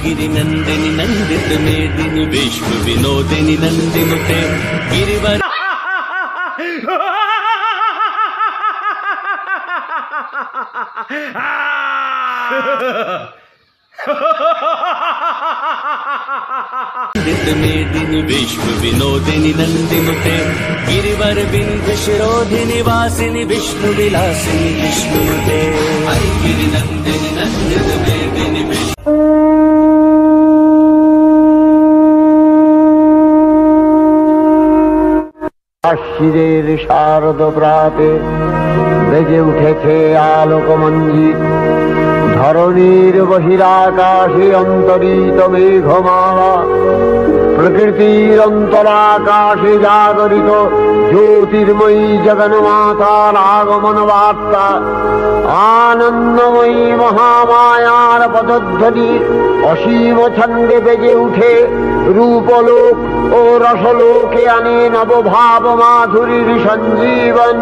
गिरि नंदिनी नंदित मेदिनी विश्व विनोदिनी नंदिनुते गिरिवर नंदित मेदिनी विश्व विनोदिनी नंदिनुते गिरिवर बिंद शिरोधिनी वासिनी विष्णु विलासिनी विष्णुते गिरि नंदिनी नंदित मेदिनी विष्णु আশ্বিরের শারদ প্রাতে বেজে উঠেছে আলোক মঞ্জিত, ধরণীর বহিরাকাশে অন্তরিত মেঘমালা, প্রকৃতির অন্তরাকাশে জাগরিত জ্যোতির্ময়ী জগন্মাতার আগমন বার্তা, আনন্দময়ী মহামায়ার পদধ্বনি অসীম ছন্দে বেজে উঠে রূপলোক ও রসলোকে আনে নবভাব মাধুরীর সঞ্জীবন।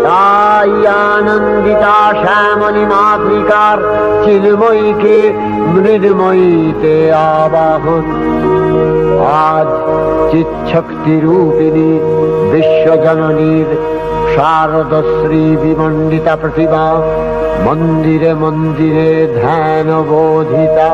তাই আনন্দিতা শ্যামলী মাতৃকার চিন্ময়ীকে মৃন্ময়ীতে আবাহন। আজ চিৎশক্তি রূপিণী বিশ্বজননীর শারদশ্রী বিমণ্ডিতা প্রতিমা মন্দিরে মন্দিরে ধ্যান বোধিতা।